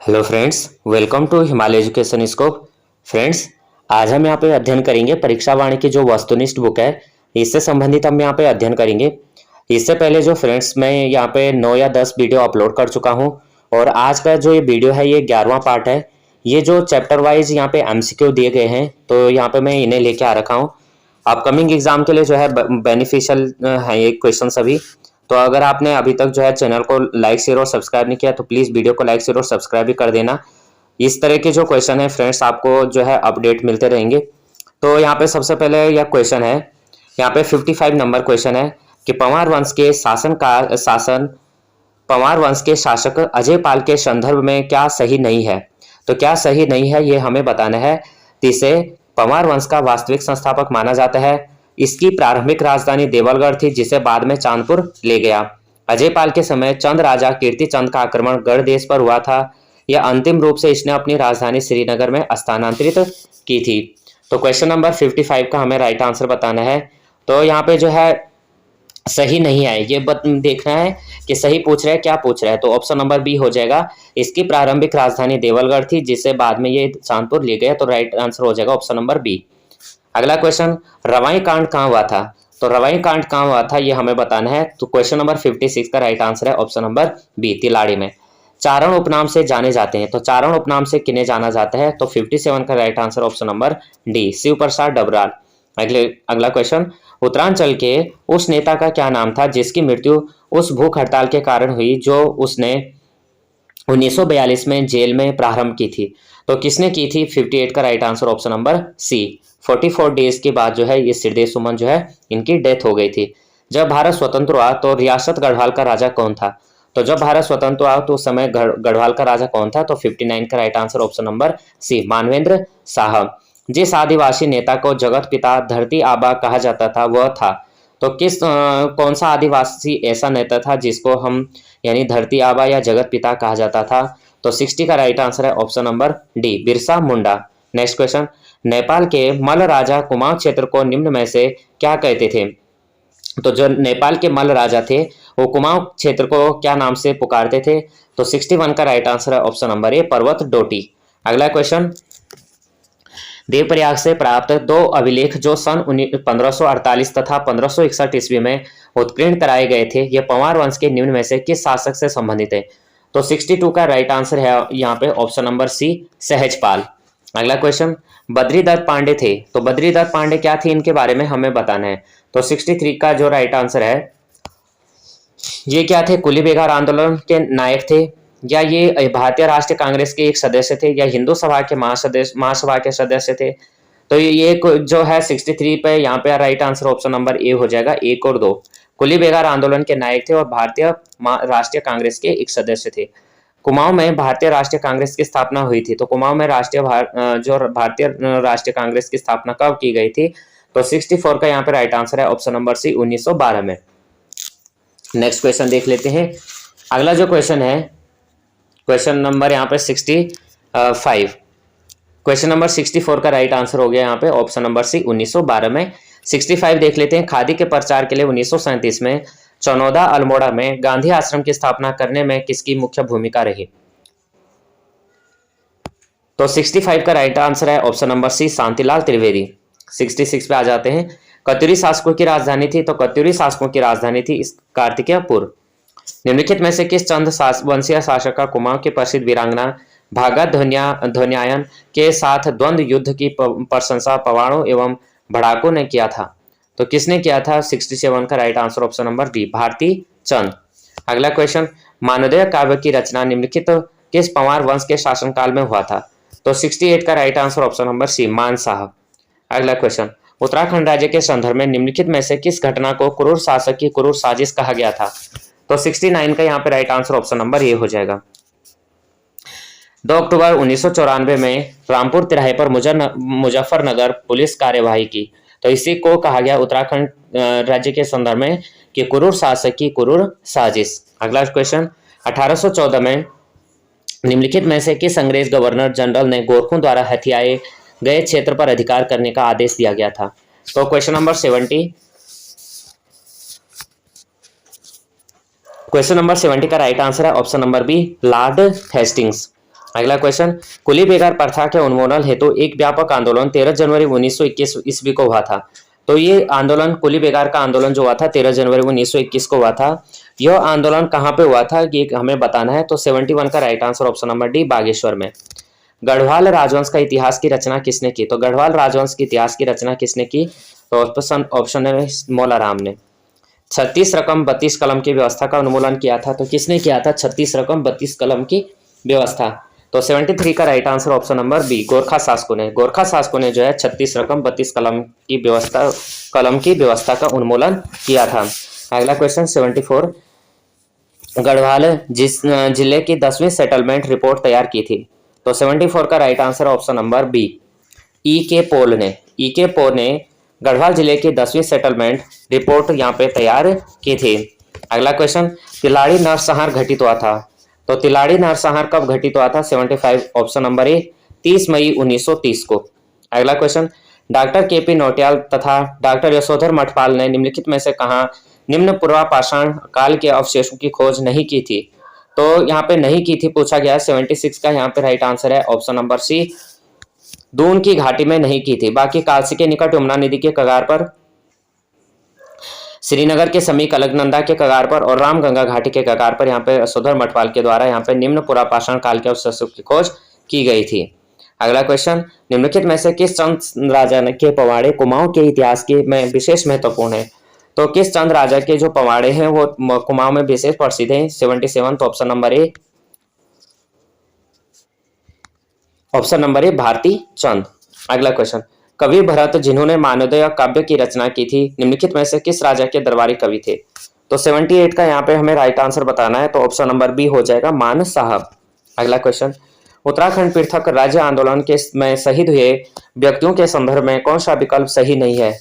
Hello friends, welcome to Himalaya education scope. Friends, आज हम यहाँ पे अध्ययन करेंगे परीक्षा वाणी की जो वस्तुनिष्ठ बुक है, इससे संबंधित हम यहाँ पे अध्ययन करेंगे। इससे पहले जो फ्रेंड्स मैं यहाँ पे 9 या 10 वीडियो अपलोड कर चुका हूँ और आज का जो ये वीडियो है ये 11वां पार्ट है। ये जो चैप्टर वाइज यहाँ पे एमसीक्यू दिए गए हैं तो यहाँ पे मैं इन्हें लेके आ रखा हूँ। अपकमिंग एग्जाम के लिए जो है बेनिफिशियल है ये क्वेश्चन सभी। तो अगर आपने अभी तक जो है चैनल को लाइक शेयर और सब्सक्राइब नहीं किया तो प्लीज़ वीडियो को लाइक शेयर और सब्सक्राइब भी कर देना। इस तरह के जो क्वेश्चन है फ्रेंड्स आपको जो है अपडेट मिलते रहेंगे। तो यहाँ पे सबसे पहले यह क्वेश्चन है, यहाँ पे 55 नंबर क्वेश्चन है कि पंवार वंश के शासक अजय पाल के संदर्भ में क्या सही नहीं है। तो क्या सही नहीं है ये हमें बताना है। तो इसे पंवार वंश का वास्तविक संस्थापक माना जाता है। इसकी प्रारंभिक राजधानी देवलगढ़ थी जिसे बाद में चांदपुर ले गया। अजय पाल के समय चंद राजा कीर्ति चंद का आक्रमण गढ़ देश पर हुआ था। यह अंतिम रूप से इसने अपनी राजधानी श्रीनगर में स्थानांतरित की थी। तो क्वेश्चन नंबर 55 का हमें राइट आंसर बताना है। तो यहाँ पे जो है सही नहीं है ये देखना है कि सही पूछ रहा है क्या पूछ रहा है। तो ऑप्शन नंबर बी हो जाएगा। इसकी प्रारंभिक राजधानी देवलगढ़ थी जिसे बाद में ये चांदपुर ले गया। तो राइट आंसर हो जाएगा ऑप्शन नंबर बी। अगला क्वेश्चन, रवाई कांड कहाँ हुआ था। तो रवाई कांड कहाँ हुआ था ये हमें बताना है। तो क्वेश्चन नंबर 56 का राइट आंसर है ऑप्शन नंबर बी, तिलाड़ी में। चारण उपनाम से जाने जाते हैं, तो चारण उपनाम से किन्हें जाना जाता है। तो 57 का right answer option number D, Shiv Prasad Dabral. अगला क्वेश्चन, उत्तरांचल के उस नेता का क्या नाम था जिसकी मृत्यु उस भूख हड़ताल के कारण हुई जो उसने 1942 में जेल में प्रारंभ की थी। तो किसने की थी। 58 का right answer option number C, 44 days के बाद जो है ये सिरदेव सुमन जो है इनकी डेथ हो गई थी। जब भारत स्वतंत्र हुआ तो रियासत गढ़वाल का राजा कौन था। तो जब भारत स्वतंत्र हुआ तो उस समय गढ़वाल का राजा कौन था। तो 59 का right answer option number C, Manvendra साहब। जिस आदिवासी नेता को जगत पिता धरती आबा कहा जाता था वह था। तो कौन सा आदिवासी ऐसा नेता था जिसको हम यानी धरती आबा या जगत पिता कहा जाता था। तो 60 का राइट आंसर है option number D, Birsa Munda. Next question, Nepal के मल्ल राजा कुमाऊं क्षेत्र को निम्न में से क्या कहते थे। तो जो नेपाल के मल्ल राजा थे वो कुमाऊं क्षेत्र को क्या नाम से पुकारते थे। तो 61 का राइट आंसर है ऑप्शन नंबर ए, पर्वत डोटी। अगला क्वेश्चन, देवप्रयाग से प्राप्त दो अभिलेख जो सन 1548 तथा 1561 ईस्वी में उत्कीर्ण कराए गए थे ये पंवार वंश के निम्न में से किस शासक से संबंधित है। तो 62 का राइट आंसर है यहाँ पे ऑप्शन नंबर सी, सहजपाल। अगला क्वेश्चन, बद्रीदत्त पांडे थे, तो बद्रीदत्त पांडे क्या थे इनके बारे में हमें बताना है। तो 63 का जो राइट आंसर है ये क्या थे, कुली बेगार आंदोलन के नायक थे या ये भारतीय राष्ट्रीय कांग्रेस के एक सदस्य थे या हिंदू सभा के महासभा के सदस्य थे। तो ये जो है 63 पे यहाँ पे राइट आंसर ऑप्शन नंबर ए हो जाएगा, 1 और 2। कुली बेगार आंदोलन के नायक थे और भारतीय राष्ट्रीय कांग्रेस के एक सदस्य थे। कुमाऊं में भारतीय राष्ट्रीय कांग्रेस की स्थापना हुई थी। तो कुमाऊं में भारतीय राष्ट्रीय कांग्रेस की स्थापना कब की गई थी। तो 64 का यहाँ पे राइट आंसर है ऑप्शन नंबर सी, 1912 में। नेक्स्ट क्वेश्चन देख लेते हैं। अगला जो क्वेश्चन है क्वेश्चन नंबर यहाँ पे 65। क्वेश्चन नंबर 64 का राइट आंसर हो गया यहाँ पे ऑप्शन नंबर सी, 1912 में। 65 देख लेते हैं। खादी के प्रचार के लिए 1937 में चनौदा अल्मोड़ा में गांधी आश्रम की स्थापना करने में किसकी मुख्य भूमिका रही। तो 65 का राइट आंसर है option number C, Shantilal Trivedi. 66 पे आ जाते हैं। कत्यूरी शासकों की राजधानी थी, तो कत्यूरी शासकों की राजधानी थी कार्तिकेयपुर। निम्नलिखित में से किस चंद वंशीय शासक का कुमाऊं की प्रसिद्ध वीरांगना भागा ध्वन्यायन के साथ द्वंद्व युद्ध की प्रशंसा पवाणों एवं भड़ाकों ने किया था। तो किसने किया था। 67 का right answer option number D, Bharati Chand. अगला क्वेश्चन, मानवोदय काव्य की रचना निम्नलिखित किस पंवार वंश के शासनकाल में हुआ था। तो 68 का right answer option number C, Mann साहब। अगला क्वेश्चन, उत्तराखंड राज्य के संदर्भ में निम्नलिखित में से किस घटना को क्रूर शासक की क्रूर साजिश कहा गया था। तो 69 का यहाँ पे राइट आंसर ऑप्शन नंबर ए हो जाएगा। 2 अक्टूबर 1994 में रामपुर तिराहे पर मुजफ्फरनगर पुलिस कार्यवाही की। तो इसी को कहा गया उत्तराखंड राज्य के संदर्भ में कि क्रूर शासक की क्रूर साजिश। अगला क्वेश्चन, 1814 में निम्नलिखित में से किस अंग्रेज गवर्नर जनरल ने गोरखों द्वारा हथियाए गए क्षेत्र पर अधिकार करने का आदेश दिया गया था। तो क्वेश्चन नंबर 70 का राइट आंसर है option number B, Lord Hastings. अगला क्वेश्चन, कुली बेगार प्रथा के उन्मूलन हेतु एक व्यापक आंदोलन 13 जनवरी 1921 ईस्वी को हुआ था। तो ये आंदोलन, कुली बेगार का आंदोलन जो हुआ था 13 जनवरी 1921 को हुआ था। यह आंदोलन कहाँ पे हुआ था ये हमें बताना है। तो 71 का right answer option number D, Bageshwar में। गढ़वाल राजवंश का इतिहास की रचना किसने की? तो गढ़वाल राजवंश के इतिहास की रचना किसने की? तो ऑप्शन है मौलाराम ने। 36 रकम 32 कलम की व्यवस्था का उन्मूलन किया था। तो किसने किया था 36 रकम 32 कलम की व्यवस्था? तो 73 का right answer option number B, Gorkha शासकों ने। गोरखा शासकों ने जो है 36 रकम 32 कलम की व्यवस्था का उन्मूलन किया था। अगला क्वेश्चन 74, गढ़वाल जिस जिले की 10वीं सेटलमेंट रिपोर्ट तैयार की थी। तो 74 का right answer option number B, E K Pauw ने। ई के पोल ने गढ़वाल जिले की 10वीं सेटलमेंट रिपोर्ट यहाँ पे तैयार की थी। अगला क्वेश्चन, तिलाड़ी नरसंहार घटित हुआ था। तो तिलाड़ी नरसंहार कब घटित हुआ था? 75 ऑप्शन नंबर ए, 30 मई 1930 को। अगला क्वेश्चन, डॉक्टर केपी नौटियाल तथा डॉक्टर यशोधर मठपाल ने निम्नलिखित में से कहा निम्न पूर्वापाषाण काल के अवशेषों की खोज नहीं की थी? तो यहाँ पे नहीं की थी पूछा गया है। 76 का यहाँ पे राइट आंसर है ऑप्शन नंबर सी, दून की घाटी में नहीं की थी। बाकी कालसी के निकट यमुना नदी के कगार पर, श्रीनगर के समीप अलकनंदा के कगार पर और रामगंगा घाटी के कगार पर यहाँ पे यशोधर मठपाल के द्वारा यहाँ पे निम्न पुरापाषाण काल के अवशेषों की खोज की गई थी। अगला क्वेश्चन, निम्नलिखित में से किस चंद राजा के पवाड़े कुमाऊं के इतिहास के में विशेष महत्वपूर्ण है? तो किस चंद राजा के जो पवाड़े हैं वो कुमाऊं में विशेष प्रसिद्ध हैं? 77 तो ऑप्शन नंबर ए, भारती चंद। अगला क्वेश्चन, कवि भरत जिन्होंने मानवोदय काव्य की रचना की थी निम्नलिखित में से किस राजा के दरबारी कवि थे? तो 78 का यहाँ पे हमें राइट आंसर बताना है। तो ऑप्शन नंबर बी हो जाएगा, मान साहब। अगला क्वेश्चन, उत्तराखंड पृथक राज्य आंदोलन के में शहीद हुए व्यक्तियों के संदर्भ में कौन सा विकल्प सही नहीं है?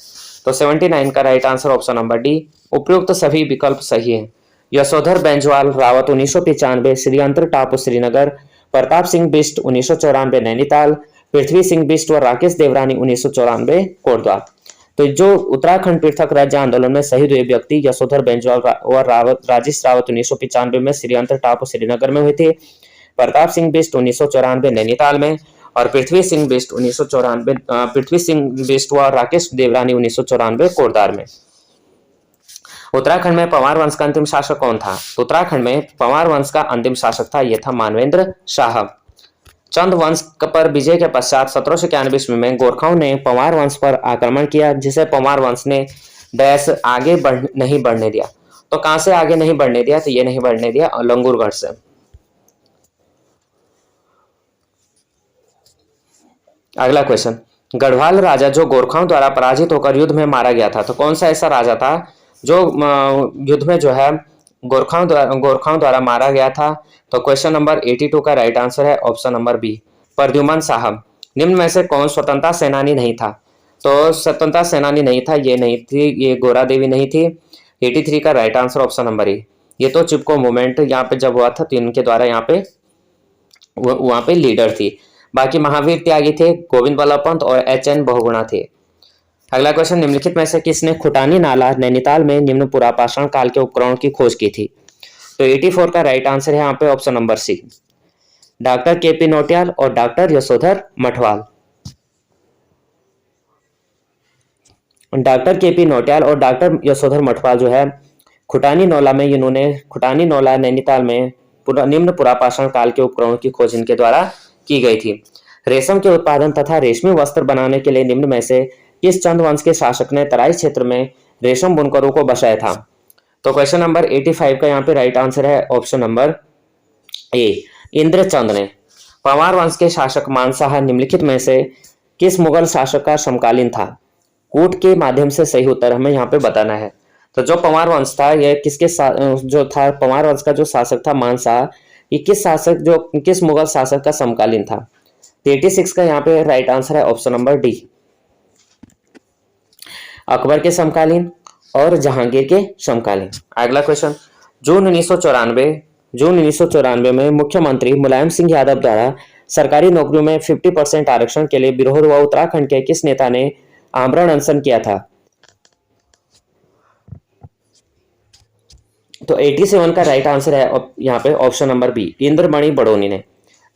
तो 79 का right answer option number D, उपयुक्त सभी विकल्प सही है। यशोधर बेंजवाल रावत 1995 श्रीयंत्र टापू श्रीनगर, प्रताप सिंह बिष्ट 1994 नैनीताल, पृथ्वी सिंह बिष्ट व राकेश देवरानी 1994 कोटद्वार। तो जो उत्तराखंड पृथक राज्य आंदोलन में शहीद हुए व्यक्ति यशोधर बेंजवाल और राजेश रावत 1995 में श्रीयंत्र टापू श्रीनगर में हुए थे, प्रताप सिंह बिष्ट 1994 नैनीताल में, और पृथ्वी सिंह बिष्ट व राकेश देवरानी 1994 कोटद्वार में। उत्तराखंड में पंवार वंश का अंतिम शासक कौन था? उत्तराखंड में पंवार वंश का अंतिम शासक था, यह था मानवेंद्र शाह। चंद वंश पर विजय के पश्चात 1791 ईस्वी में गोरखाओं ने पंवार वंश पर आक्रमण किया, जिसे पंवार वंश ने डैश आगे नहीं बढ़ने दिया। तो कहां से आगे नहीं बढ़ने दिया? तो ये नहीं बढ़ने दिया लंगूरगढ़ से। अगला क्वेश्चन, गढ़वाल राजा जो गोरखाओं द्वारा पराजित होकर युद्ध में मारा गया था, तो कौन सा ऐसा राजा था जो युद्ध में जो है गोरखाओं द्वारा मारा गया था? तो क्वेश्चन नंबर 82 का राइट आंसर है ऑप्शन नंबर बी, प्रद्युमन साहब। निम्न में से कौन स्वतंत्रता सेनानी नहीं था? तो स्वतंत्रता सेनानी नहीं था, ये नहीं थी, ये गोरा देवी नहीं थी। 83 का राइट आंसर ऑप्शन नंबर ए, ये तो चिपको मूवमेंट यहाँ पे जब हुआ था तो इनके द्वारा यहाँ पे वहां पे लीडर थी। बाकी महावीर त्यागी थे, गोविंद बल्लभ पंत और HN बहुगुणा थे। अगला क्वेश्चन, निम्नलिखित में से किसने खुटानी नाला नैनीताल में निम्न पुरापाषाण काल के उपकरणों की खोज की थी? तो 84 का राइट आंसर है यहाँ पे option number C, doctor K P Nautiyal और doctor Yashodhar Mathwal. Doctor K P Nautiyal और डॉक्टर यशोधर मठवाल जो है खुटानी नौला नैनीताल में निम्न पुरापाषाण काल के उपकरणों की खोज इनके द्वारा की गई थी। रेशम के उत्पादन तथा रेशमी वस्त्र बनाने के लिए निम्न में से किस चंद वंश के शासक ने तराई क्षेत्र में रेशम बुनकरों को बसाया था? तो क्वेश्चन नंबर 85 का यहाँ पे राइट आंसर है ऑप्शन नंबर ए, इंद्रचंद ने। पंवार वंश के शासक मानसाह निम्नलिखित में से किस मुगल शासक का समकालीन था? कूट के माध्यम से सही उत्तर हमें यहाँ पे बताना है। तो जो पंवार वंश था यह जो था पंवार वंश का जो शासक था मानसाह, ये किस मुगल शासक का समकालीन था? 86 का यहाँ पे राइट आंसर है ऑप्शन नंबर डी, अकबर के समकालीन और जहांगीर के समकालीन। अगला क्वेश्चन, जून 1994 में मुख्यमंत्री मुलायम सिंह यादव द्वारा सरकारी नौकरियों में 50% आरक्षण के लिए विरोध हुआ उत्तराखंड के किस नेता ने आमरण अनशन किया था? तो 87 का राइट आंसर है यहाँ पे option number B, Indramani Badoni ने।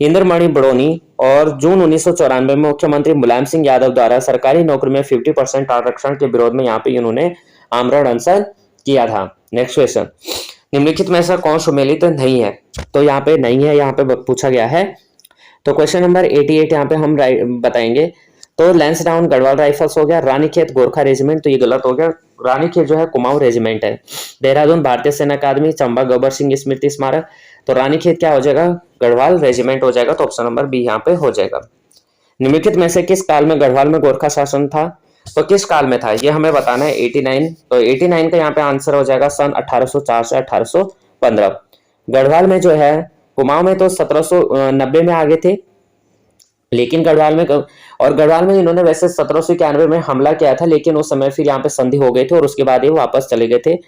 इंद्रमणि बड़ोनी और जून 1994 में मुख्यमंत्री मुलायम सिंह यादव द्वारा सरकारी नौकरी में 50% आरक्षण के विरोध में यहाँ पे इन्होंने आमरण अनशन किया था। नेक्स्ट क्वेश्चन, निम्नलिखित में से कौन सुमेलित नहीं है? तो यहाँ पे नहीं है, यहाँ पे पूछा गया है। तो क्वेश्चन नंबर 88 यहाँ पे हम बताएंगे। तो लैंसडाउन गढ़वाल राइफल्स हो गया, रानीखेत गोरखा रेजिमेंट, तो ये गलत हो गया। रानीखेत जो है कुमाऊं रेजिमेंट है। देहरादून भारतीय सेना अकादमी, चंबा गब्बर सिंह स्मृति स्मारक, तो रानीखेत क्या हो जाएगा? गढ़वाल रेजिमेंट हो जाएगा। तो ऑप्शन नंबर बी यहाँ पे हो जाएगा। निम्नलिखित में से किस काल में गढ़वाल में गोरखा शासन था? तो किस काल में था ये हमें बताना है। 89, तो 89 का यहाँ पे आंसर हो जाएगा सन 1804 से 1815। गढ़वाल में जो है, कुमाऊं में तो 1790 में आगे थे, लेकिन गढ़वाल में और गढ़वाल में इन्होंने वैसे 1791 में हमला किया था, लेकिन उस समय फिर यहाँ पे संधि हो गई थी और उसके बाद ये वापस चले गए थे।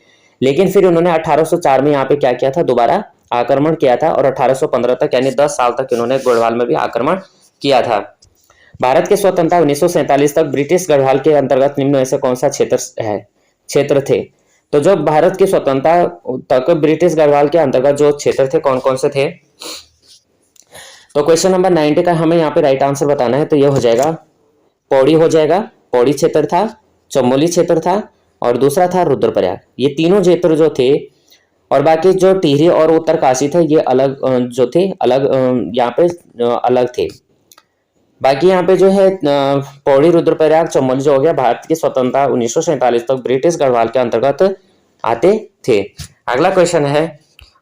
लेकिन फिर उन्होंने 1804 में यहाँ पे क्या किया था? दोबारा आक्रमण किया था और 1815 तक यानी 10 साल तक इन्होंने गढ़वाल में भी आक्रमण किया था। भारत के स्वतंत्रता 1947 तक ब्रिटिश गढ़वाल के अंतर्गत निम्न में से कौन सा क्षेत्र थे? तो जब भारत की स्वतंत्रता तक ब्रिटिश गढ़वाल के अंतर्गत जो क्षेत्र थे कौन कौन से थे? तो क्वेश्चन नंबर 90 का हमें यहाँ पे राइट आंसर बताना है। तो ये हो जाएगा पौड़ी हो जाएगा, पौड़ी क्षेत्र था, चमोली क्षेत्र था और दूसरा था रुद्रप्रयाग। ये तीनों क्षेत्र जो थे, और बाकी जो टिहरी और उत्तरकाशी थे ये अलग जो थे, अलग यहाँ पे अलग थे। बाकी यहाँ पे जो है पौड़ी, रुद्रप्रयाग, चमोली जो हो गया भारत की स्वतंत्रता 1947 तक ब्रिटिश गढ़वाल के अंतर्गत आते थे। अगला क्वेश्चन है,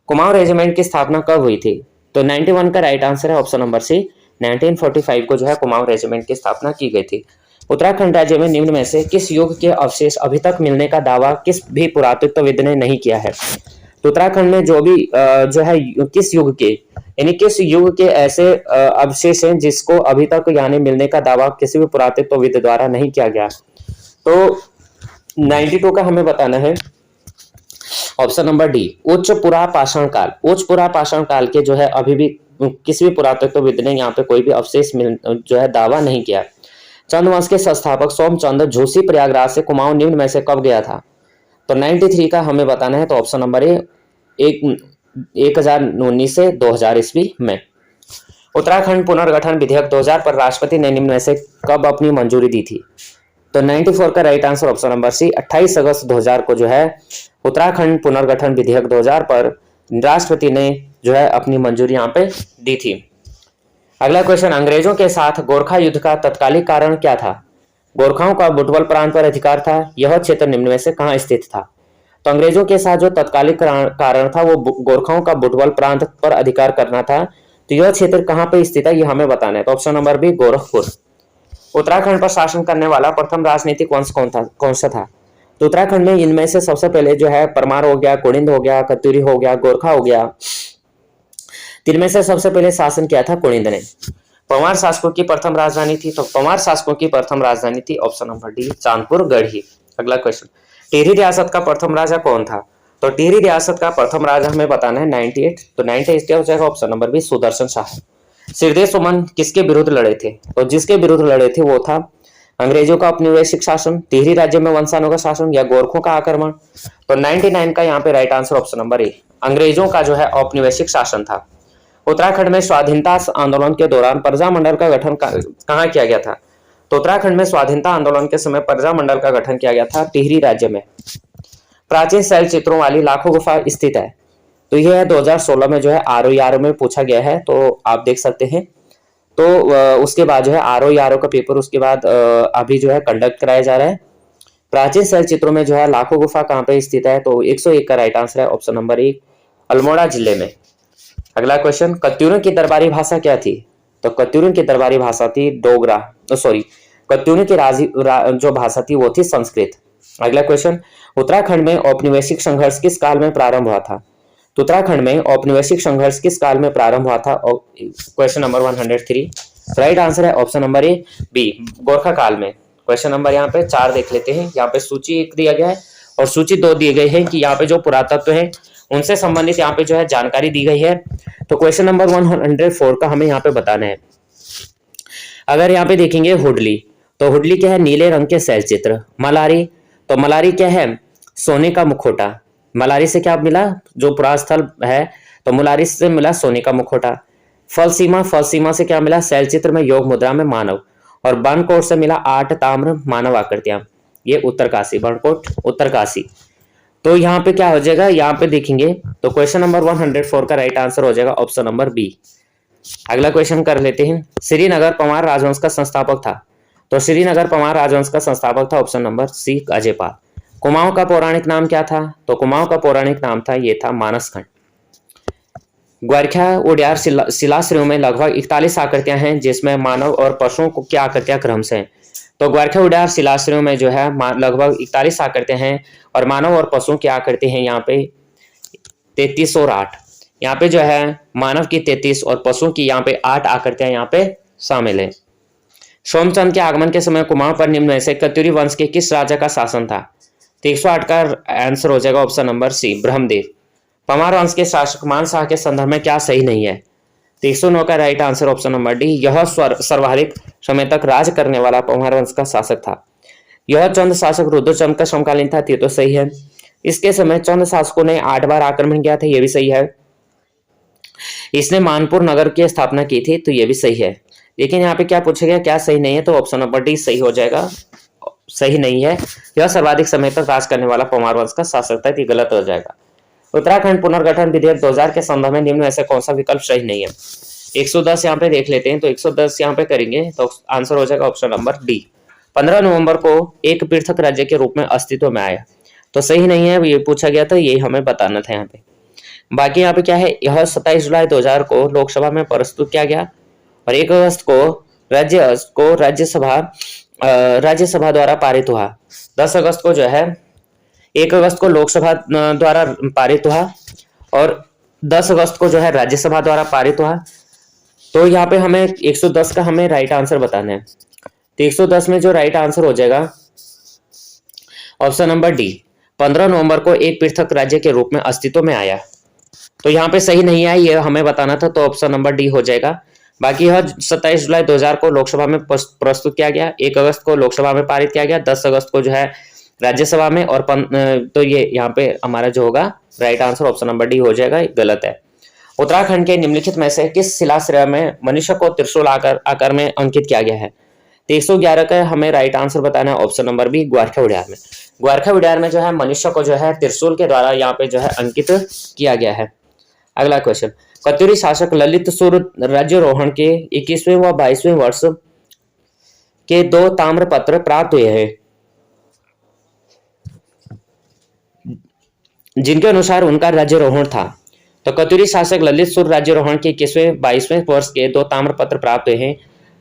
कुमाऊं रेजिमेंट की स्थापना कब हुई थी? तो 91 का राइट आंसर है ऑप्शन नंबर सी। 1945 को जो है कुमाऊं रेजिमेंट की स्थापना की गई थी। उत्तराखंड राज्य में निम्न में से किस युग के अवशेष अभी तक मिलने का दावा किस भी पुरातत्वविद ने नहीं किया है? तो उत्तराखंड में जो भी जो है किस युग के, यानी किस युग के ऐसे अवशेष हैं जिसको अभी तक यानी मिलने का दावा किसी भी पुरातत्वविद द्वारा नहीं किया गया? तो 92 का हमें बताना है ऑप्शन नंबर डी, उच्च पुरा पाषाण काल। उच्च पुरा पाषाण काल के जो है अभी भी किसी भी पुरातत्वविद ने यहाँ पे कोई भी अवशेष जो है दावा नहीं किया। चंद्रवंश के संस्थापक सोमचंद झूसी प्रयागराज से कुमाऊं निम्न में से कब गया था? तो 93 का हमें बताना है। तो ऑप्शन नंबर ए 1019 से 2000 ईस्वी में। उत्तराखंड पुनर्गठन विधेयक 2000 पर राष्ट्रपति ने निम्न में से कब अपनी मंजूरी दी थी? तो 94 का right answer option number C, 28 अगस्त 2000 को जो है उत्तराखंड पुनर्गठन विधेयक 2000 पर राष्ट्रपति ने जो है अपनी मंजूरी यहाँ पे दी थी। अगला क्वेश्चन, अंग्रेजों के साथ गोरखा युद्ध का तत्कालिक कारण क्या था? गोरखाओं का बुटवल प्रांत पर अधिकार था। यह क्षेत्र निम्न में से कहाँ स्थित था? तो अंग्रेजों के साथ जो तत्कालिक कारण था वो गोरखाओं का बुटवल प्रांत पर अधिकार करना था। तो यह क्षेत्र कहाँ पे स्थित है ये हमें बताना है। तो option number B, Gorakhpur. Uttarakhand पर शासन करने वाला प्रथम राजनीतिक वंश कौन सा था? तो उत्तराखंड में इनमें से सबसे पहले जो है परमार हो गया, कुड़िंद हो गया, कत्यूरी हो गया, गोरखा हो गया। इनमें से सबसे पहले शासन किया था कुड़िंद ने। पंवार शासकों की प्रथम राजधानी थी। तो पंवार शासकों की प्रथम राजधानी थी ऑप्शन नंबर डी, चांदपुर गढ़ी। अगला क्वेश्चन, टिहरी रियासत का प्रथम राजा कौन था? तो टिहरी रियासत का प्रथम राजा हमें बताना है 98। तो 98 क्या हो जाएगा? Option number B, Sudarshan Shah. Sridev Suman किसके विरुद्ध लड़े थे? तो जिसके विरुद्ध लड़े थे वो था अंग्रेजों का औपनिवेशिक शासन, टिहरी राज्य में वंशाणु का शासन या गोरखों का आक्रमण। तो 99 का यहाँ पे राइट आंसर ऑप्शन नंबर ए, अंग्रेजों का जो है औपनिवेशिक शासन था। उत्तराखंड में स्वाधीनता आंदोलन के दौरान प्रजामंडल का गठन कहाँ किया गया था? तो उत्तराखंड में स्वाधीनता आंदोलन के समय प्रजामंडल का गठन किया गया था टिहरी राज्य में। प्राचीन शैल चित्रों वाली लाखों गुफा स्थित है। तो यह 2016 में जो है आरओईआरओ में पूछा गया है, तो आप देख सकते हैं। तो उसके बाद जो है आरओईआरओ का पेपर उसके बाद अभी जो है कंडक्ट कराया जा रहा है। प्राचीन शैल चित्रों में जो है लाखों गुफा कहाँ पे स्थित है? तो 101 का राइट आंसर है ऑप्शन नंबर ए, अल्मोड़ा जिले में। अगला क्वेश्चन, कत्यूरों की दरबारी भाषा क्या थी? तो कत्यूरों की दरबारी भाषा थी डोगरा, कत्यूरों की जो भाषा थी वो थी संस्कृत। अगला क्वेश्चन, उत्तराखंड में औपनिवेशिक संघर्ष किस काल में प्रारंभ हुआ था? तो उत्तराखंड में औपनिवेशिक संघर्ष किस काल में प्रारंभ हुआ था? क्वेश्चन नंबर 103, राइट आंसर है option number A B, Gorkha काल में। क्वेश्चन नंबर यहाँ पे 4 देख लेते हैं। यहाँ पे सूची 1 दिया गया है और सूची 2 दी गई है कि यहाँ पे जो पुरातत्व है उनसे संबंधित यहाँ पे जो है जानकारी दी गई है। तो क्वेश्चन नंबर 104 का हमें यहाँ पे बताना है। अगर यहाँ पे देखेंगे हुडली, तो हुडली क्या है? नीले रंग के शैल चित्र। मलारी, तो मलारी क्या है? सोने का मुखौटा। मलारी से क्या मिला? जो पुरास्थल है तो मलारी से मिला सोने का मुखौटा। फल सीमा से क्या मिला? शैल चित्र में योग मुद्रा में मानव। और बाणकोट से मिला 8 ताम्र मानव आकृतियां, ये उत्तरकाशी, बाणकोट उत्तरकाशी। तो यहाँ पे क्या हो जाएगा, यहाँ पे देखेंगे तो क्वेश्चन नंबर 104 का राइट आंसर हो जाएगा ऑप्शन नंबर बी। अगला क्वेश्चन कर लेते हैं। श्रीनगर परमार राजवंश का संस्थापक था, तो श्रीनगर परमार राजवंश का संस्थापक था option number C Ajaypal. Kumaon का पौराणिक नाम क्या था? तो कुमाऊं का पौराणिक नाम था, ये था मानसखंड। ग्वारखा उडियार शिलाश्रयों में लगभग 41 आकृतियां हैं, जिसमें मानव और पशुओं को क्या आकृतियां क्रम से हैं? तो ग्वारखा उडियार शिलाश्रयों में जो है लगभग 41 आकृतियां हैं, और मानव और पशुओं की आकृति हैं यहाँ पे 33 और 8। यहाँ पे जो है मानव की 33 और पशुओं की यहाँ पे 8 आकृतियां यहाँ पे शामिल है। सोमचंद के आगमन के समय कुमाऊं पर निम्न में से कत्यूरी वंश के किस राजा का शासन था? तो 108 का आंसर हो जाएगा option number C Brahmadev. Parmar वंश के शासक मानशाह के संदर्भ में क्या सही नहीं है? तो 109 का right answer option number D, यह सर्वाधिक समय तक राज करने वाला परमार वंश का शासक था। यह चंद शासक रुद्रचंद का समकालीन था, ये तो सही है। इसके समय चंद शासकों ने 8 बार आक्रमण किया था, यह भी सही है। इसने मानपुर नगर की स्थापना की थी, तो यह भी सही है। लेकिन यहाँ पे क्या पूछा गया, क्या सही नहीं है? तो ऑप्शन नंबर डी सही हो जाएगा, सही नहीं है। यह सर्वाधिक समय तक राज करने वाला परमार वंश का शासक था, ये गलत हो जाएगा। उत्तराखंड पुनर्गठन विधेयक 2000 के संदर्भ में निम्न में से कौन सा विकल्प सही नहीं है? 110 यहाँ पे देख लेते हैं, तो 110 यहाँ पे करेंगे तो आंसर हो जाएगा ऑप्शन नंबर डी। 15 नवंबर को एक पृथक राज्य के रूप में अस्तित्व में आया, तो सही नहीं है, ये पूछा गया था, ये हमें बताना था यहाँ पे। बाकी यहाँ पे क्या है, यह 27 जुलाई 2000 को लोकसभा में प्रस्तुत किया गया, और 1 अगस्त को राज्यसभा द्वारा पारित हुआ। 10 अगस्त को जो है 1 अगस्त को लोकसभा द्वारा पारित हुआ, और 10 अगस्त को जो है राज्यसभा द्वारा पारित हुआ। तो यहाँ पे हमें 110 का हमें राइट आंसर बताना है। तो 110 में जो राइट आंसर हो जाएगा ऑप्शन नंबर डी, 15 नवंबर को एक पृथक राज्य के रूप में अस्तित्व में आया। तो यहाँ पे सही नहीं है, ये हमें बताना था, तो ऑप्शन नंबर डी हो जाएगा। बाकी यह 27 जुलाई 2000 को लोकसभा में प्रस्तुत किया गया, 1 अगस्त को लोकसभा में पारित किया गया, 10 अगस्त को जो है राज्यसभा में, और तो ये यहाँ पे हमारा जो होगा right answer option number D हो जाएगा, गलत है। उत्तराखंड के निम्नलिखित में से किस शिलाश्रय में मनुष्य को त्रिशूल आकार में अंकित किया गया है? 111 का हमें राइट आंसर बताना है ऑप्शन नंबर बी ग्वारखा उडियार में। ग्वारखा उडियार में जो है मनुष्य को जो है त्रिशूल के द्वारा यहाँ पे जो है अंकित किया गया है। अगला क्वेश्चन, कत्यूरी शासक ललित सुर राज्यारोहण के 21वें व 22वें वर्ष के 2 ताम्र पत्र प्राप्त हुए हैं, जिनके अनुसार उनका राज्यारोहण था। तो कत्यूरी शासक ललित सुर राज्यारोहण के 21वें 22वें वर्ष के 2 ताम्र पत्र प्राप्त हुए हैं,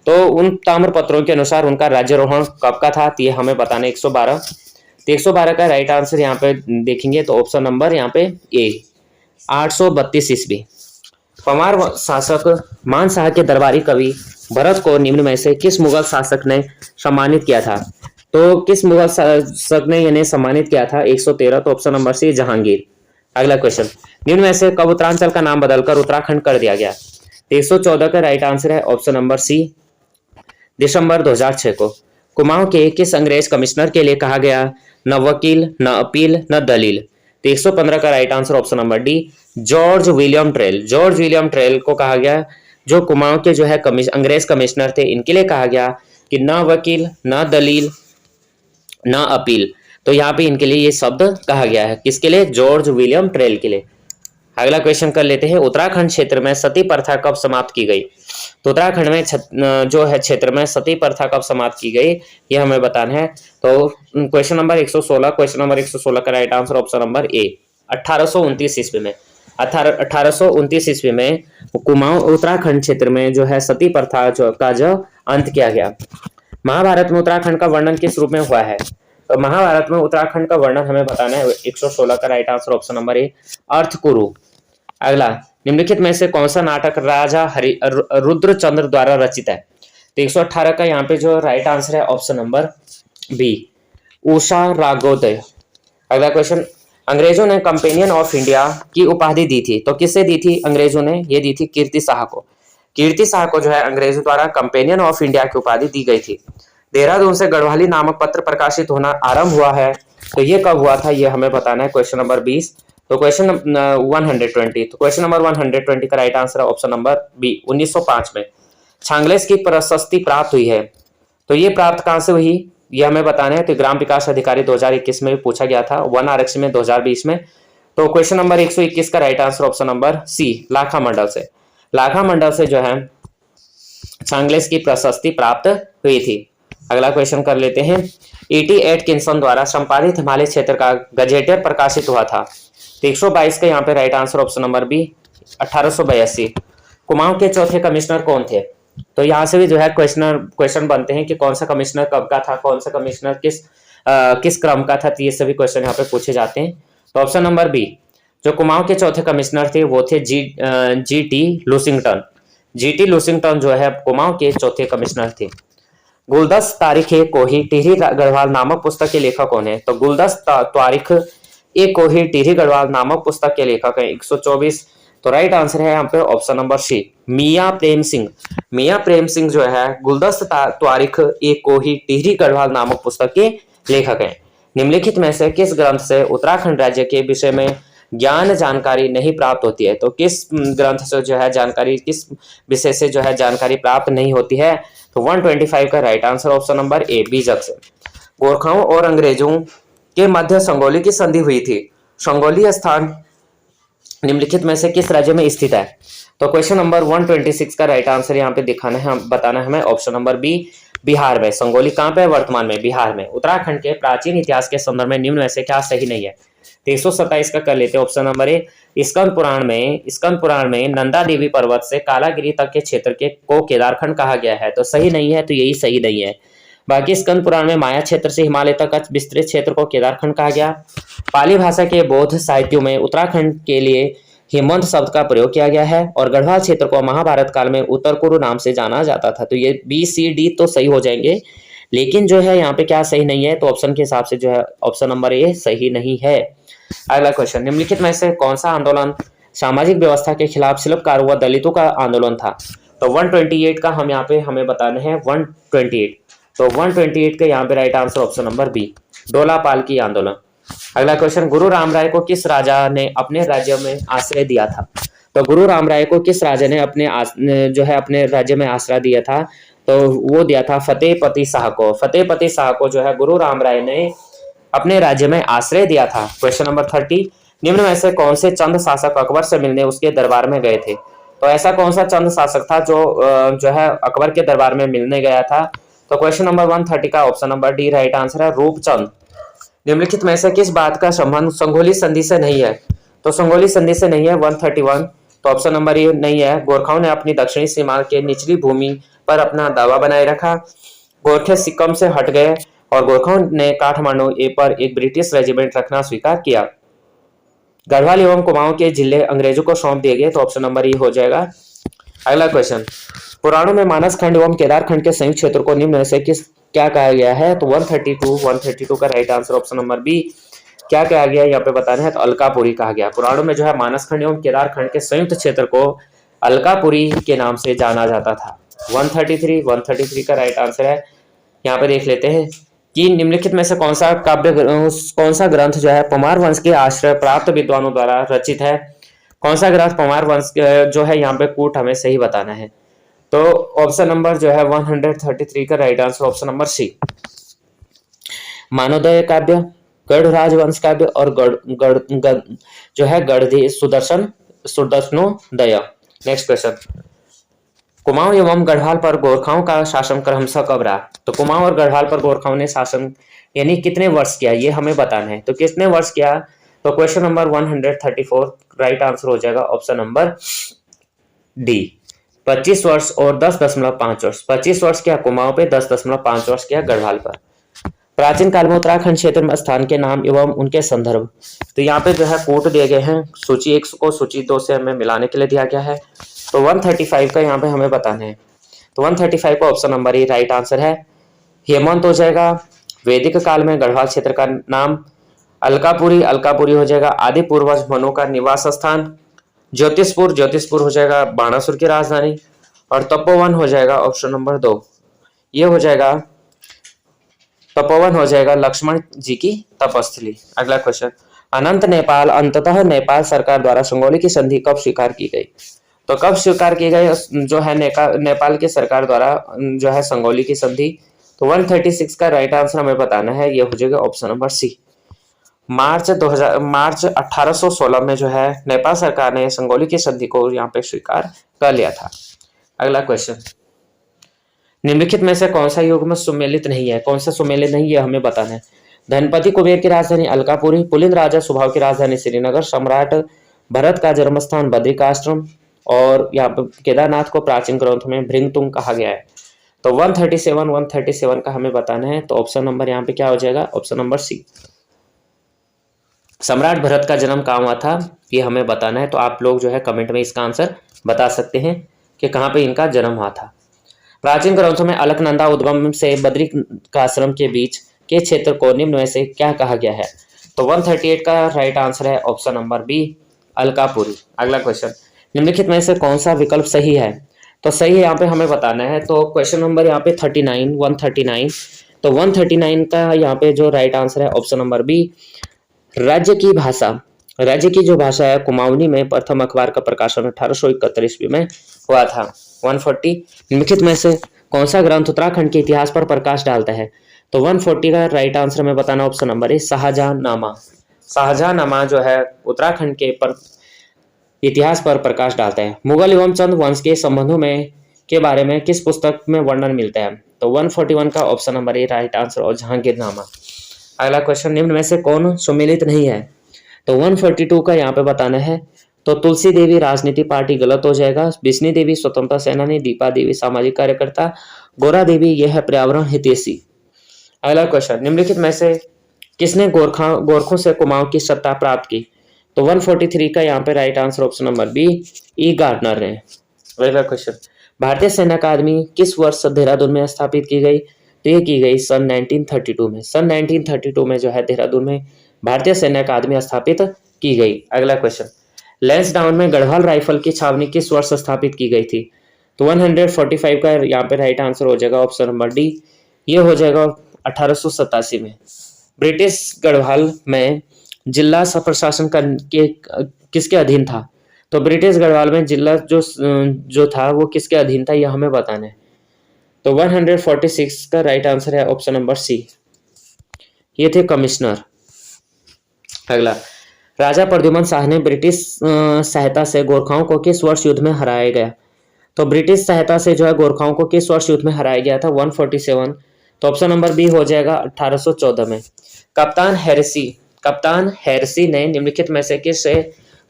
तो उन ताम्र पत्रों के अनुसार उनका राज्यारोहण कब का था? ये हमें बताना 112। तो 112 का राइट आंसर यहाँ पे देखेंगे तो ऑप्शन नंबर यहाँ पे ए 832 ईस्वी। परमार शासक मानशाह के दरबारी कवि भरत को निम्न में से किस मुगल शासक ने सम्मानित किया था? तो किस मुगल शासक ने इन्हें सम्मानित किया था? 113, तो ऑप्शन नंबर सी जहांगीर। अगला क्वेश्चन, निम्न में से कब उत्तरांचल का नाम बदलकर उत्तराखंड कर दिया गया? 114 का राइट आंसर है ऑप्शन नंबर सी दिसंबर 2006 को। कुमाऊं के किस अंग्रेज कमिश्नर के लिए कहा गया न वकील, न अपील, न दलील? तो 115 का right answer option number D George William trail. George William trail को कहा गया, जो कुमाऊं के जो है अंग्रेज कमिश्नर थे, इनके लिए कहा गया कि न वकील, न दलील, न अपील। तो यहाँ पे इनके लिए ये शब्द कहा गया है, किसके लिए? जॉर्ज विलियम ट्रेल के लिए। अगला क्वेश्चन कर लेते हैं, उत्तराखंड क्षेत्र में सती प्रथा कब समाप्त की गई? तो उत्तराखंड में जो है क्षेत्र में सती प्रथा कब समाप्त की गई, ये हमें बताना है। तो क्वेश्चन नंबर 116 का राइट आंसर ऑप्शन नंबर ए 1829 ईस्वी में। 1829 ईस्वी में कुमाऊं उत्तराखंड क्षेत्र में जो है सती प्रथा का जो अंत किया गया। महाभारत में उत्तराखंड का वर्णन किस रूप में हुआ है? तो महाभारत में उत्तराखंड का वर्णन हमें बताना है। 116 का right answer option number A अर्थकुरु। अगला, निम्नलिखित में से कौन सा नाटक राजा रुद्रचंद्र द्वारा रचित है? तो 118 का यहाँ पे जो राइट आंसर है ऑप्शन नंबर बी उषा रागोदय। अगला क्वेश्चन, अंग्रेजों ने कंपेनियन ऑफ इंडिया की उपाधि दी थी, तो किससे दी थी अंग्रेजों ने? ये दी थी कीर्ति शाह को। कीर्ति शाह को जो है अंग्रेजों द्वारा कंपेनियन ऑफ इंडिया की उपाधि दी गई थी। देहरादून से गढ़वाली नामक पत्र प्रकाशित होना आरंभ हुआ है, तो ये कब हुआ था, ये हमें बताना है। क्वेश्चन नंबर 20, तो क्वेश्चन 120, तो क्वेश्चन नंबर 120 का राइट आंसर है ऑप्शन नंबर बी। 1905 में छांगलेस की प्रशस्ति प्राप्त हुई है। तो ये प्राप्त कहां से हुई ये हमें बताना है। तो ग्राम विकास अधिकारी 2021 में भी पूछा गया था, वन आरक्षी में 2020 में। तो क्वेश्चन नंबर 121 का right answer option number C, Lakha Mandal से। लाखा मंडल से जो है छांगलेस की प्रशस्ति प्राप्त हुई थी। अगला क्वेश्चन कर लेते हैं। E.T. एटकिंसन द्वारा संपादित हिमालय क्षेत्र का गजेटियर प्रकाशित हुआ था। तो 122 का यहाँ पे right answer option number B, 1882। Kumaon के चौथे कमिश्नर कौन थे? तो यहाँ से भी जो है क्वेश्चन बनते हैं कि कौन सा कमिश्नर कब का था, कौन सा कमिश्नर किस क्रम का था। तो ये सभी क्वेश्चन यहाँ पे पूछे जाते हैं। तो ऑप्शन नंबर बी, जो कुमाऊं के चौथे कमिश्नर थे वो थे G.T. लूसिंगटन। G.T. लूसिंगटन जो है कुमाऊं के चौथे कमिश्नर थे। गुलदस्त तारीख ए कोही टिहरी गढ़वाल नामक पुस्तक के लेखक कौन है? तो गुलदस्त तारीख ए कोही टिहरी गढ़वाल नामक पुस्तक के लेखक है 124। तो राइट आंसर है यहाँ पे ऑप्शन नंबर सी, मियां प्रेम सिंह। मियां प्रेम सिंह जो है गुलदस्त तारीख ए कोही टिहरी गढ़वाल नामक पुस्तक के लेखक हैं। निम्नलिखित में से किस ग्रंथ से उत्तराखंड राज्य के विषय में ज्ञान जानकारी नहीं प्राप्त होती है? तो किस ग्रंथ से जो है जानकारी, किस विषय से जो है जानकारी प्राप्त नहीं होती है? तो 125 का राइट आंसर ऑप्शन नंबर ए, बीजक से। गोरखाओं और अंग्रेजों के मध्य संगोली की संधि हुई थी। संगोली स्थान निम्नलिखित में से किस राज्य में स्थित है? तो क्वेश्चन नंबर 126 का राइट आंसर यहाँ पे दिखाना है, बताना है हमें ऑप्शन नंबर बी, बिहार में। संगोली कहाँ पे है? वर्तमान में बिहार में। उत्तराखंड के प्राचीन इतिहास के संदर्भ में निम्न में से क्या सही नहीं है? 327 का कर लेते हैं ऑप्शन नंबर ए। स्कंद पुराण में नंदा देवी पर्वत से कालागिरी तक के क्षेत्र को केदारखंड कहा गया है। तो सही नहीं है, तो यही सही नहीं है। बाकी स्कंद पुराण में माया क्षेत्र से हिमालय तक विस्तृत क्षेत्र को केदारखंड कहा गया। पाली भाषा के बौद्ध साहित्यों में उत्तराखंड के लिए हेमंत शब्द का प्रयोग किया गया है और गढ़वाल क्षेत्र को महाभारत काल में उत्तर कुरु नाम से जाना जाता था। तो ये बी सी डी तो सही हो जाएंगे, लेकिन जो है यहाँ पे क्या सही नहीं है? तो ऑप्शन के हिसाब से जो है ऑप्शन नंबर ए सही नहीं है। अगला क्वेश्चन, निम्नलिखित में से कौन सा आंदोलन सामाजिक व्यवस्था के खिलाफ शिल्पकारों व दलितों का आंदोलन था? तो 128 का हम यहाँ पे हमें बताना है 128। तो 128 का यहाँ पे right answer option number B, डोला पालकी आंदोलन। अगला क्वेश्चन, गुरु रामराय को किस राजा ने अपने राज्य में आश्रय दिया था? तो गुरु रामराय को किस राजा ने अपने राज्य में आश्रय दिया था? तो वो दिया था फतेहपति शाह को। फतेहपति शाह को जो है गुरु रामराय ने अपने राज्य में आश्रय दिया था। क्वेश्चन नंबर 30, निम्न में से कौन से चंद शासक अकबर से मिलने उसके दरबार में गए थे? तो ऐसा कौन सा चंद शासक था जो है अकबर के दरबार में मिलने गया था? तो क्वेश्चन नंबर 130 का option number D right answer है, रूपचंद। निम्नलिखित में से किस बात का संबंध संगोली संधि से नहीं है? तो संगोली संधि से नहीं है 131। तो ऑप्शन नंबर ए नहीं है। गोरखाओं ने अपनी दक्षिणी सीमा के निचली भूमि पर अपना दावा बनाए रखा। गोरखे सिक्किम से हट गए और गोरखाओं ने काठमांडू पर एक ब्रिटिश रेजिमेंट रखना स्वीकार किया। गढ़वाल एवं कुमाऊं के जिले अंग्रेजों को सौंप दिए गए। तो ऑप्शन नंबर ई हो जाएगा। अगला क्वेश्चन, पुराणों में मानस खंड एवं केदार खंड के संयुक्त क्षेत्र को निम्न में से क्या कहा गया है? तो 132 का right answer option number B, क्या कहा गया यहाँ पे बताना है? तो अलकापुरी कहा गया। पुराणों में जो है मानस खंड एवं केदार खंड के संयुक्त क्षेत्र को अलकापुरी के नाम से जाना जाता था। 133 का राइट आंसर है। यहाँ पे देख लेते हैं कि निम्नलिखित में से कौन सा ग्रंथ जो है पमार वंश के आश्रय प्राप्त विद्वानों द्वारा रचित है? कौन सा ग्रंथ पमार वंश जो है यहाँ पे कूट हमें सही बताना है। तो ऑप्शन नंबर जो है 133 का right answer option number C, Manavoday Kavya, गढ़ राजवंश काव्य और गढ़ सुदर्शनोदय। नेक्स्ट क्वेश्चन, कुमाऊं एवं गढ़वाल पर गोरखाओं का शासन क्रमशः कब रहा? तो कुमाऊं और गढ़वाल पर गोरखाओं ने शासन यानी कितने वर्ष किया, ये हमें बताना है। तो कितने वर्ष किया? तो क्वेश्चन नंबर 134 राइट आंसर हो जाएगा ऑप्शन नंबर डी, 25 वर्ष और 10.5 वर्ष। 25 वर्ष किया कुमाऊं पे, 10.5 वर्ष किया गढ़वाल पर। प्राचीन काल में उत्तराखंड क्षेत्र में स्थान के नाम एवं उनके संदर्भ। तो यहाँ पे जो है कोट दिए गए हैं, सूची 1 को सूची 2 से हमें मिलाने के लिए दिया गया है। तो 135 का यहाँ पे हमें बताना है। तो 135 का ऑप्शन नंबर ए राइट आंसर है। हेमंत हो जाएगा। वैदिक काल में गढ़वाल क्षेत्र का नाम अलकापुरी हो जाएगा। आदि पूर्वज मनु का निवास स्थान। ज्योतिषपुर हो जाएगा बाणासुर की राजधानी। और तपोवन हो जाएगा ऑप्शन नंबर 2, ये हो जाएगा तपोवन हो जाएगा लक्ष्मण जी की तपस्थली। अगला क्वेश्चन, अनंत नेपाल अंततः नेपाल सरकार द्वारा संगोली की संधि कब स्वीकार की गई? तो कब स्वीकार की गई जो है नेपाल की सरकार द्वारा जो है संगोली की संधि? तो 136 का राइट आंसर हमें बताना है, ये हो जाएगा ऑप्शन नंबर सी। मार्च 1816 में जो है नेपाल सरकार ने संगोली की संधि को यहाँ पे स्वीकार कर लिया था। अगला क्वेश्चन, निम्नलिखित में से कौन सा युग्म सुमेलित नहीं है? कौन सा सुमेलित नहीं है हमें बताना है। धनपति कुबेर की राजधानी अलकापुरी, पुलिंद राजा सुभाव की राजधानी श्रीनगर, सम्राट भरत का जन्मस्थान बद्रिकाश्रम, और यहाँ पे केदारनाथ को प्राचीन ग्रंथ में भृंगतुंग कहा गया है। तो 137 का हमें बताना है, तो ऑप्शन नंबर यहाँ पे क्या हो जाएगा? Option number C. सम्राट भरत का जन्म कहाँ हुआ था, ये हमें बताना है। तो आप लोग जो है कमेंट में इसका आंसर बता सकते हैं कि कहाँ पे इनका जन्म हुआ था। प्राचीन ग्रंथों में अलकनंदा उद्गम से बद्रिकाश्रम के बीच के क्षेत्र को निम्न में से क्या कहा गया है? तो 138 का राइट आंसर है ऑप्शन नंबर बी, अलकापुरी। अगला क्वेश्चन, निम्नलिखित में से कौन सा विकल्प सही है? तो सही है यहाँ पे हमें बताना है। तो क्वेश्चन नंबर यहाँ पे 139, तो 139 का यहाँ पे जो राइट आंसर है ऑप्शन नंबर बी, राज्य की भाषा। राज्य की जो भाषा है कुमाऊनी में प्रथम अखबार का प्रकाशन 1871 ईस्वी में हुआ था। 140, निम्नलिखित में से कौन सा ग्रंथ उत्तराखंड के इतिहास पर प्रकाश डालता है? तो 140 का राइट आंसर में बताना ऑप्शन नंबर ए, शाहजहांनामा। शाहजहांनामा जो है उत्तराखंड के इतिहास पर प्रकाश डालता है। मुगल एवं चंद वंश के संबंधों में के बारे में किस पुस्तक में वर्णन मिलता है? तो 141 का ऑप्शन नंबर ए राइट आंसर, और जहांगीरनामा। अगला क्वेश्चन, निम्न में से कौन सुमेलित नहीं है? तो 142 का यहाँ पे बताना है। तो तुलसी देवी राजनीति पार्टी गलत हो जाएगा, बिस्नी देवी स्वतंत्रता सेनानी, दीपा देवी सामाजिक कार्यकर्ता, गोरा देवी यह है पर्यावरण हितैषी। अगला क्वेश्चन, निम्नलिखित में से किसने गोरखों से कुमाऊं की सत्ता प्राप्त की? तो 143 का यहाँ पे right answer option number B, E Gardner ने। अगला क्वेश्चन, भारतीय सैन्य अकादमी किस वर्ष देहरादून में स्थापित की गई? तो ये की गई सन 1932 में। सन 1932 में जो है देहरादून में भारतीय सैन्य अकादमी स्थापित की गई। अगला क्वेश्चन, लैंसडाउन में गढ़वाल राइफल की छावनी किस वर्ष स्थापित की गई थी? तो 145 का यहाँ पे राइट आंसर हो जाएगा ऑप्शन नंबर डी, ये हो जाएगा 1887 में। ब्रिटिश गढ़वाल में जिला प्रशासन किसके अधीन था? तो ब्रिटिश गढ़वाल में जिला जो था वो किसके अधीन था, यह हमें बताना है। तो 146 का राइट आंसर है ऑप्शन नंबर सी, ये थे कमिश्नर। अगला, राजा प्रद्युमन शाह ने ब्रिटिश सहायता से गोरखाओं को किस वर्ष युद्ध में हराया गया? तो ब्रिटिश सहायता से जो है गोरखाओं को किस वर्ष युद्ध में हराया गया था? 147, तो ऑप्शन नंबर बी हो जाएगा 1814 में। कप्तान हैरसी ने निम्नलिखित में से किसे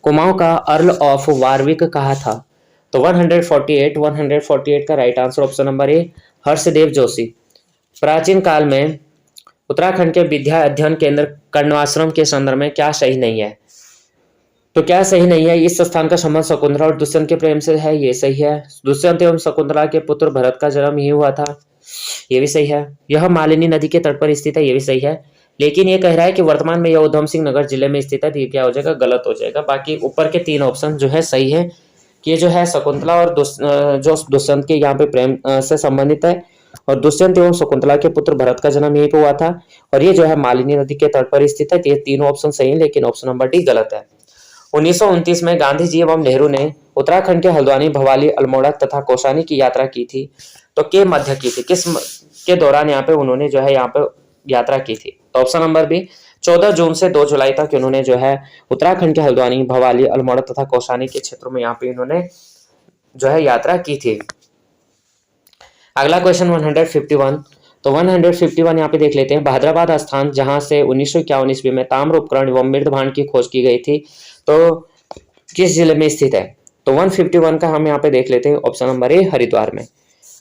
कुमाऊं का अर्ल ऑफ वारविक कहा था? तो 148 का राइट आंसर ऑप्शन नंबर ए, हर्षदेव जोशी। प्राचीन काल में उत्तराखंड के विद्या अध्ययन केंद्र कर्णवाश्रम के संदर्भ में क्या सही नहीं है? तो क्या सही नहीं है? इस स्थान का संबंध शकुंतला और दुष्यंत के प्रेम से है, ये सही है। दुष्यंत एवं शकुंतला के पुत्र भरत का जन्म यही हुआ था, ये भी सही है। यह मालिनी नदी के तट पर स्थित है, ये भी सही है। लेकिन ये कह रहा है कि वर्तमान में यह उधम सिंह नगर जिले में स्थित है, तो ये क्या हो जाएगा? गलत हो जाएगा। बाकी ऊपर के 3 ऑप्शन जो है सही है, कि ये जो है शकुंतला और जो दुष्यंत के यहाँ पे प्रेम से संबंधित है, और दुष्यंत एवं शकुंतला के पुत्र भरत का जन्म यहीं पे हुआ था, और ये जो है मालिनी नदी के तट पर स्थित है। तो ये तीनों ऑप्शन सही है, लेकिन ऑप्शन नंबर डी गलत है। 1929 में गांधी जी एवं नेहरू ने उत्तराखंड के हल्द्वानी, भवाली, अल्मोड़ा तथा कौसानी की यात्रा की थी, तो के मध्य की थी, किस के दौरान यहाँ पे उन्होंने जो है यहाँ पे यात्रा की थी? तो ऑप्शन नंबर बी, 14 जून से 2 जुलाई तक उन्होंने जो है उत्तराखंड के हल्द्वानी, भवाली, अल्मोड़ा तथा कौसानी के क्षेत्रों में यहाँ पे इन्होंने जो है यात्रा की थी। अगला क्वेश्चन 151, तो 151 यहाँ पे देख लेते हैं। भाद्राबाद स्थान जहां से 1951 ईस्वी में ताम्र उपकरण एवं मृदभांड की खोज की गई थी, तो किस जिले में स्थित है? तो 151 का हम यहाँ पे देख लेते हैं ऑप्शन नंबर ए, हरिद्वार में।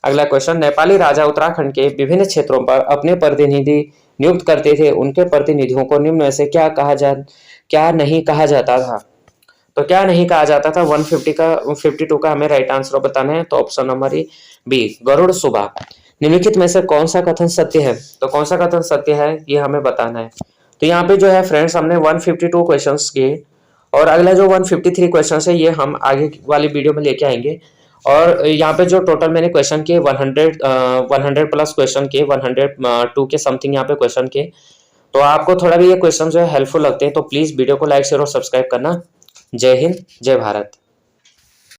अगला क्वेश्चन, नेपाली राजा उत्तराखंड के विभिन्न क्षेत्रों पर अपने प्रतिनिधि नियुक्त करते थे, उनके प्रतिनिधियों को निम्न में से क्या नहीं कहा जाता था? तो क्या नहीं कहा जाता था? 52 का हमें राइट आंसर बताना है। तो ऑप्शन नंबर बी, गरुड़ सुबह। निम्नलिखित में से कौन सा कथन सत्य है? तो कौन सा कथन सत्य है ये हमें बताना है। तो यहाँ पे जो है फ्रेंड्स हमने 152 क्वेश्चंस किए, और अगला जो 153 क्वेश्चंस है ये हम आगे वाली वीडियो में लेके आएंगे। और यहाँ पे जो टोटल मैंने क्वेश्चन किए 100 प्लस क्वेश्चन किए, 102 के समथिंग यहाँ पे क्वेश्चन किए, तो आपको थोड़ा भी ये क्वेश्चन जो है हेल्पफुल लगते हैं तो प्लीज़ वीडियो को लाइक शेयर और सब्सक्राइब करना। जय हिंद, जय भारत।